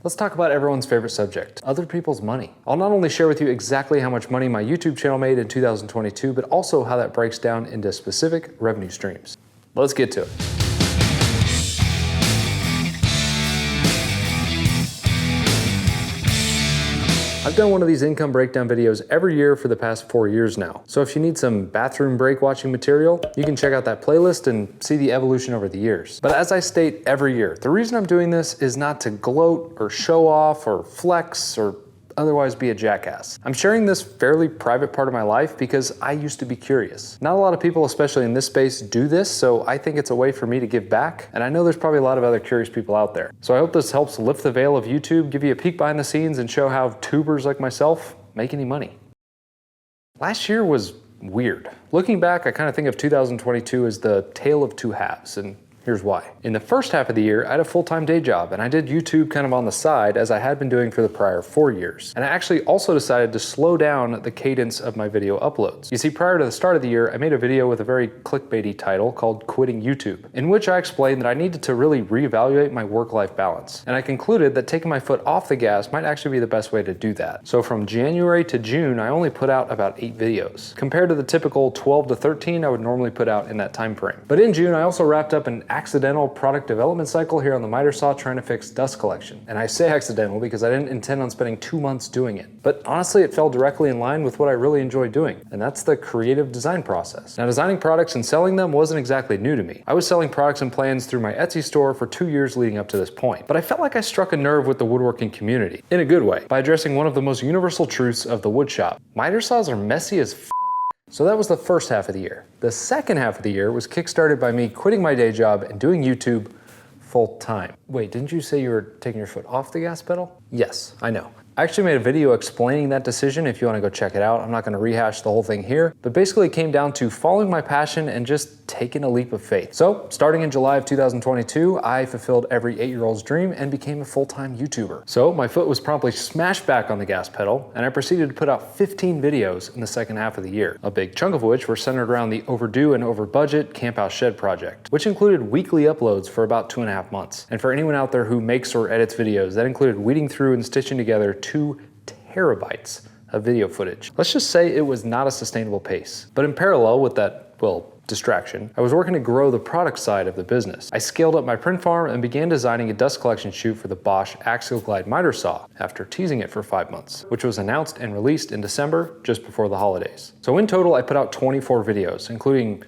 Let's talk about everyone's favorite subject, other people's money. I'll not only share with you exactly how much money my YouTube channel made in 2022, but also how that breaks down into specific revenue streams. Let's get to it. I've done one of these income breakdown videos every year for the past 4 years now. So if you need some bathroom break watching material, you can check out that playlist and see the evolution over the years. But as I state every year, the reason I'm doing this is not to gloat or show off or flex or otherwise be a jackass. I'm sharing this fairly private part of my life because I used to be curious. Not a lot of people, especially in this space, do this, so I think it's a way for me to give back, and I know there's probably a lot of other curious people out there. So I hope this helps lift the veil of YouTube, give you a peek behind the scenes, and show how tubers like myself make any money. Last year was weird. Looking back, I kind of think of 2022 as the tale of two halves, and here's why. In the first half of the year, I had a full-time day job, and I did YouTube kind of on the side as I had been doing for the prior 4 years. And I actually also decided to slow down the cadence of my video uploads. You see, prior to the start of the year, I made a video with a very clickbaity title called Quitting YouTube, in which I explained that I needed to really reevaluate my work-life balance. And I concluded that taking my foot off the gas might actually be the best way to do that. So from January to June, I only put out about 8 videos, compared to the typical 12 to 13 I would normally put out in that time frame. But in June, I also wrapped up an accidental product development cycle here on the miter saw trying to fix dust collection. And I say accidental because I didn't intend on spending 2 months doing it. But honestly, it fell directly in line with what I really enjoy doing, and that's the creative design process. Now, designing products and selling them wasn't exactly new to me. I was selling products and plans through my Etsy store for 2 years leading up to this point. But I felt like I struck a nerve with the woodworking community, in a good way, by addressing one of the most universal truths of the wood shop. Miter saws are messy as f***. So that was the first half of the year. The second half of the year was kickstarted by me quitting my day job and doing YouTube full time. Wait, didn't you say you were taking your foot off the gas pedal? Yes, I know. I actually made a video explaining that decision if you want to go check it out. I'm not going to rehash the whole thing here, but basically it came down to following my passion and just taking a leap of faith. So starting in July of 2022, I fulfilled every 8-year-old's dream and became a full-time YouTuber. So my foot was promptly smashed back on the gas pedal, and I proceeded to put out 15 videos in the second half of the year, a big chunk of which were centered around the overdue and over budget Camp House Shed project, which included weekly uploads for about 2.5 months. And for anyone out there who makes or edits videos, that included weeding through and stitching together 2 terabytes of video footage. Let's just say it was not a sustainable pace. But in parallel with that, well, distraction, I was working to grow the product side of the business. I scaled up my print farm and began designing a dust collection chute for the Bosch Axial Glide miter saw after teasing it for 5 months, which was announced and released in December just before the holidays. So in total, I put out 24 videos, including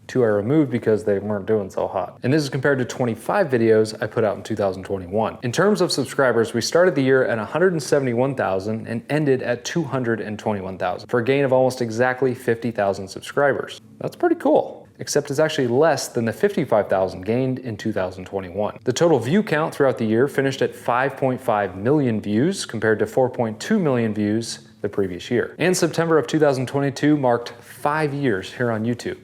2 I removed because they weren't doing so hot. And this is compared to 25 videos I put out in 2021. In terms of subscribers, we started the year at 171,000 and ended at 221,000 for a gain of almost exactly 50,000 subscribers. That's pretty cool. Except it's actually less than the 55,000 gained in 2021. The total view count throughout the year finished at 5.5 million views compared to 4.2 million views the previous year. And September of 2022 marked 5 years here on YouTube.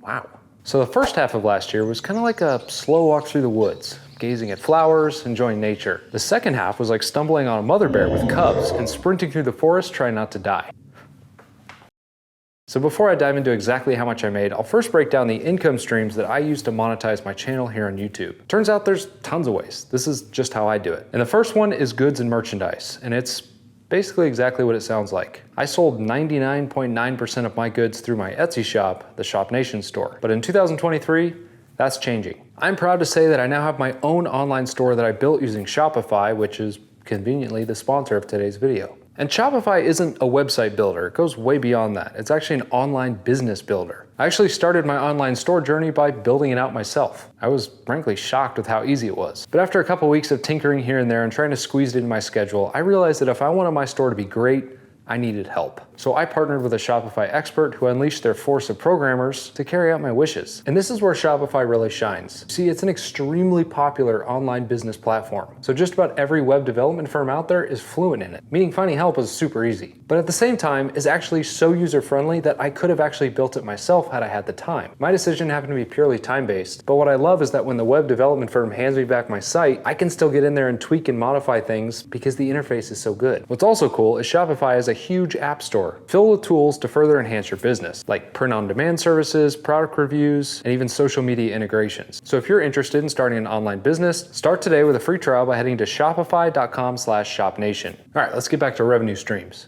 Wow. So the first half of last year was kind of like a slow walk through the woods, gazing at flowers, enjoying nature. The second half was like stumbling on a mother bear with cubs and sprinting through the forest trying not to die. So before I dive into exactly how much I made, I'll first break down the income streams that I use to monetize my channel here on YouTube. Turns out there's tons of ways. This is just how I do it. And the first one is goods and merchandise, and it's basically exactly what it sounds like. I sold 99.9% of my goods through my Etsy shop, the Shop Nation store. But in 2023, that's changing. I'm proud to say that I now have my own online store that I built using Shopify, which is conveniently the sponsor of today's video. And Shopify isn't a website builder, it goes way beyond that. It's actually an online business builder. I actually started my online store journey by building it out myself. I was frankly shocked with how easy it was. But after a couple weeks of tinkering here and there and trying to squeeze it into my schedule, I realized that if I wanted my store to be great, I needed help. So I partnered with a Shopify expert who unleashed their force of programmers to carry out my wishes. And this is where Shopify really shines. See, it's an extremely popular online business platform. So just about every web development firm out there is fluent in it, meaning finding help is super easy. But at the same time, it's actually so user-friendly that I could have actually built it myself had I had the time. My decision happened to be purely time-based, but what I love is that when the web development firm hands me back my site, I can still get in there and tweak and modify things because the interface is so good. What's also cool is Shopify has a huge app store filled with tools to further enhance your business, like print-on-demand services, product reviews, and even social media integrations. So if you're interested in starting an online business, start today with a free trial by heading to shopify.com/shopnation. All right, let's get back to revenue streams.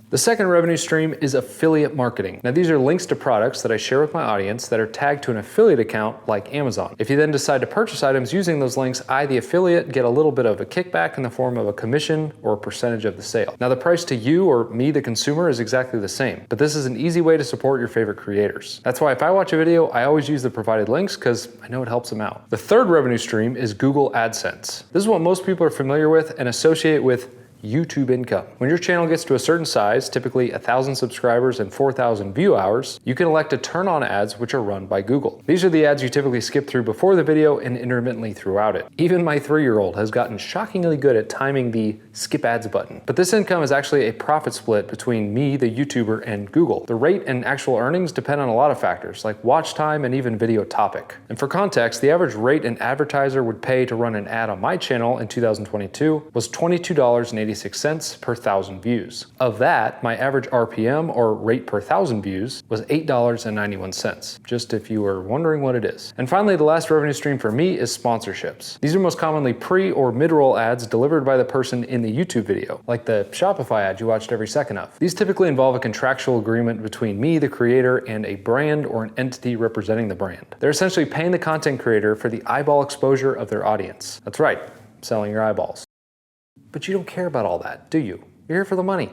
The second revenue stream is affiliate marketing. Now these are links to products that I share with my audience that are tagged to an affiliate account like Amazon. If you then decide to purchase items using those links, I, the affiliate, get a little bit of a kickback in the form of a commission or a percentage of the sale. Now the price to you or me, the consumer, is exactly the same, but this is an easy way to support your favorite creators. That's why if I watch a video, I always use the provided links because I know it helps them out. The third revenue stream is Google AdSense. This is what most people are familiar with and associate with YouTube income. When your channel gets to a certain size, typically 1,000 subscribers and 4,000 view hours, you can elect to turn on ads which are run by Google. These are the ads you typically skip through before the video and intermittently throughout it. Even my 3-year-old has gotten shockingly good at timing the skip ads button. But this income is actually a profit split between me, the YouTuber, and Google. The rate and actual earnings depend on a lot of factors like watch time and even video topic. And for context, the average rate an advertiser would pay to run an ad on my channel in 2022 was $22.86 per 1,000 views. Of that, my average RPM, or rate per 1,000 views, was $8.91, just if you were wondering what it is. And finally, the last revenue stream for me is sponsorships. These are most commonly pre or mid-roll ads delivered by the person in the YouTube video, like the Shopify ad you watched every second of. These typically involve a contractual agreement between me, the creator, and a brand or an entity representing the brand. They're essentially paying the content creator for the eyeball exposure of their audience. That's right, selling your eyeballs. But you don't care about all that, do you? You're here for the money.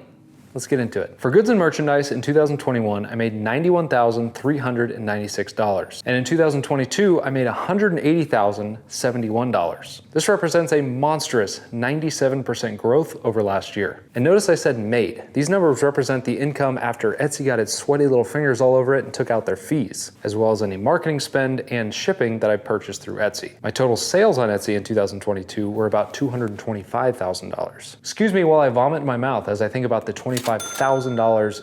Let's get into it. For goods and merchandise in 2021, I made $91,396. And in 2022, I made $180,071. This represents a monstrous 97% growth over last year. And notice I said made. These numbers represent the income after Etsy got its sweaty little fingers all over it and took out their fees, as well as any marketing spend and shipping that I purchased through Etsy. My total sales on Etsy in 2022 were about $225,000. Excuse me while I vomit in my mouth as I think about the $25,000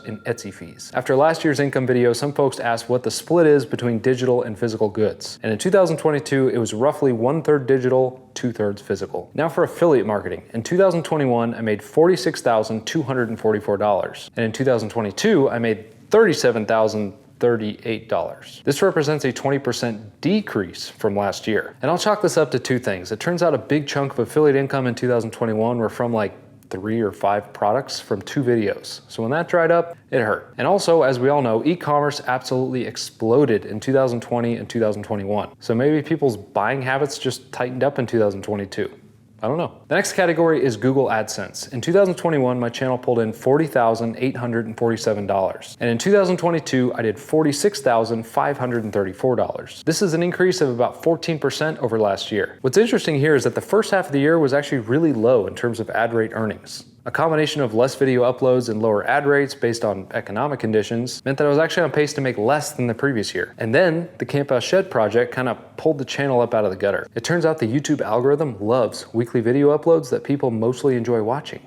in Etsy fees. After last year's income video, some folks asked what the split is between digital and physical goods. And in 2022, it was roughly 1/3 digital, 2/3 physical. Now for affiliate marketing. In 2021, I made $46,244. And in 2022, I made $37,038. This represents a 20% decrease from last year. And I'll chalk this up to two things. It turns out a big chunk of affiliate income in 2021 were from like 3 or 5 products from 2 videos. So when that dried up, it hurt. And also, as we all know, e-commerce absolutely exploded in 2020 and 2021. So maybe people's buying habits just tightened up in 2022. I don't know. The next category is Google AdSense. In 2021, my channel pulled in $40,847. And in 2022, I did $46,534. This is an increase of about 14% over last year. What's interesting here is that the first half of the year was actually really low in terms of ad rate earnings. A combination of less video uploads and lower ad rates based on economic conditions meant that I was actually on pace to make less than the previous year. And then the Camp Out Shed project kind of pulled the channel up out of the gutter. It turns out the YouTube algorithm loves weekly video uploads that people mostly enjoy watching.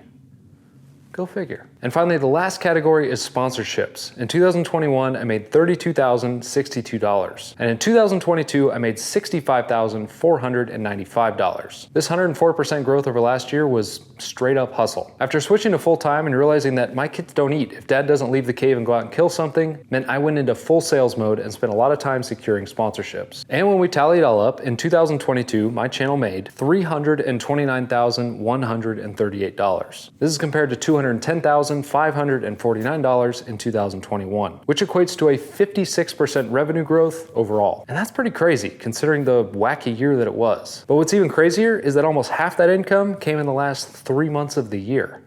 Go figure. And finally, the last category is sponsorships. In 2021, I made $32,062. And in 2022, I made $65,495. This 104% growth over last year was straight up hustle. After switching to full time and realizing that my kids don't eat if dad doesn't leave the cave and go out and kill something, meant I went into full sales mode and spent a lot of time securing sponsorships. And when we tally it all up, in 2022, my channel made $329,138. This is compared to $210,549 in 2021, which equates to a 56% revenue growth overall. And that's pretty crazy considering the wacky year that it was. But what's even crazier is that almost half that income came in the last 3 months of the year.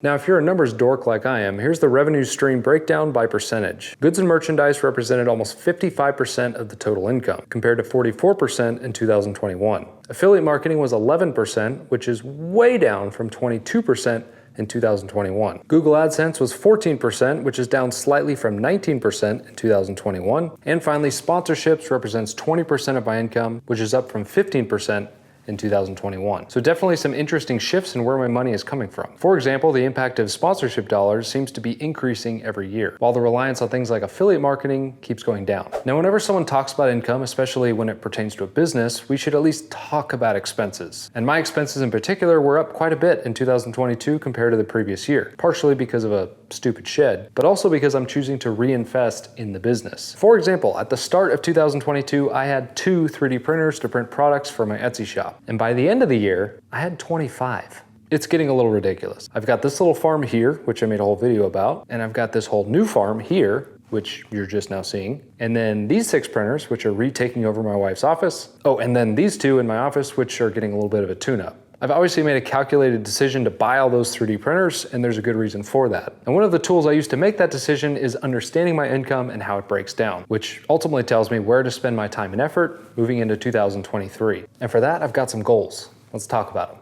Now, if you're a numbers dork like I am, here's the revenue stream breakdown by percentage. Goods and merchandise represented almost 55% of the total income, compared to 44% in 2021. Affiliate marketing was 11%, which is way down from 22% in 2021. Google AdSense was 14%, which is down slightly from 19% in 2021. And finally, sponsorships represents 20% of my income, which is up from 15% in 2021. So definitely some interesting shifts in where my money is coming from. For example, the impact of sponsorship dollars seems to be increasing every year, while the reliance on things like affiliate marketing keeps going down. Now, whenever someone talks about income, especially when it pertains to a business, we should at least talk about expenses. And my expenses in particular were up quite a bit in 2022 compared to the previous year, partially because of a stupid shed, but also because I'm choosing to reinvest in the business. For example, at the start of 2022, I had 2 3D printers to print products for my Etsy shop. And by the end of the year, I had 25. It's getting a little ridiculous. I've got this little farm here, which I made a whole video about, and I've got this whole new farm here, which you're just now seeing. And then these 6 printers, which are retaking over my wife's office. Oh, and then these 2 in my office, which are getting a little bit of a tune-up. I've obviously made a calculated decision to buy all those 3D printers, and there's a good reason for that. And one of the tools I use to make that decision is understanding my income and how it breaks down, which ultimately tells me where to spend my time and effort moving into 2023. And for that, I've got some goals. Let's talk about them.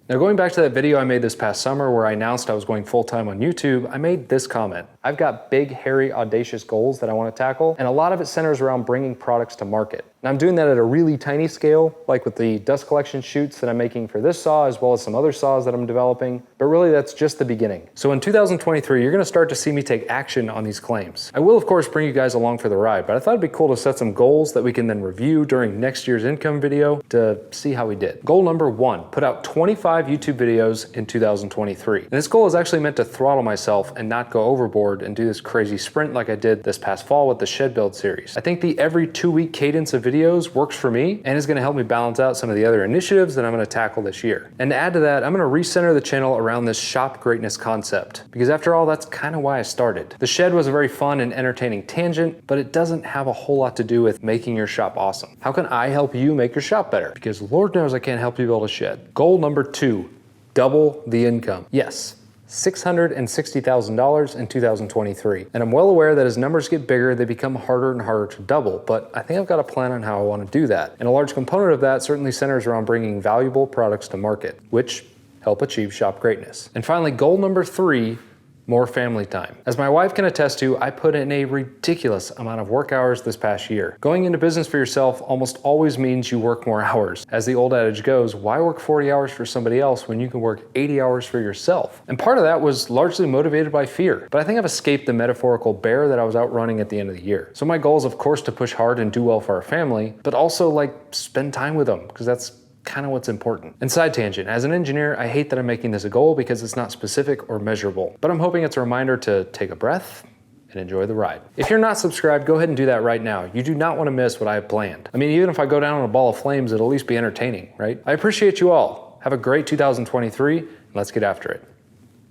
Now, going back to that video I made this past summer where I announced I was going full-time on YouTube, I made this comment. I've got big, hairy, audacious goals that I want to tackle, and a lot of it centers around bringing products to market. And I'm doing that at a really tiny scale, like with the dust collection chutes that I'm making for this saw, as well as some other saws that I'm developing, but really that's just the beginning. So in 2023, you're gonna start to see me take action on these claims. I will, of course, bring you guys along for the ride, but I thought it'd be cool to set some goals that we can then review during next year's income video to see how we did. Goal number 1, put out 25 YouTube videos in 2023. And this goal is actually meant to throttle myself and not go overboard and do this crazy sprint like I did this past fall with the shed build series. I think the every 2-week cadence of videos works for me and is gonna help me balance out some of the other initiatives that I'm gonna tackle this year. And to add to that, I'm gonna recenter the channel around this shop greatness concept, because after all, that's kind of why I started. The shed was a very fun and entertaining tangent, but it doesn't have a whole lot to do with making your shop awesome. How can I help you make your shop better? Because Lord knows I can't help you build a shed. Goal number 2, double the income. Yes. $660,000 in 2023. And I'm well aware that as numbers get bigger, they become harder and harder to double, but I think I've got a plan on how I want to do that. And a large component of that certainly centers around bringing valuable products to market, which help achieve shop greatness. And finally, goal number 3, more family time. As my wife can attest to, I put in a ridiculous amount of work hours this past year. Going into business for yourself almost always means you work more hours. As the old adage goes, why work 40 hours for somebody else when you can work 80 hours for yourself? And part of that was largely motivated by fear, but I think I've escaped the metaphorical bear that I was outrunning at the end of the year. So my goal is, of course, to push hard and do well for our family, but also like spend time with them, because that's kind of what's important. And side tangent, as an engineer, I hate that I'm making this a goal because it's not specific or measurable, but I'm hoping it's a reminder to take a breath and enjoy the ride. If you're not subscribed, go ahead and do that right now. You do not want to miss what I have planned. I mean, even if I go down on a ball of flames, it'll at least be entertaining, right? I appreciate you all. Have a great 2023, and let's get after it.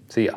See ya.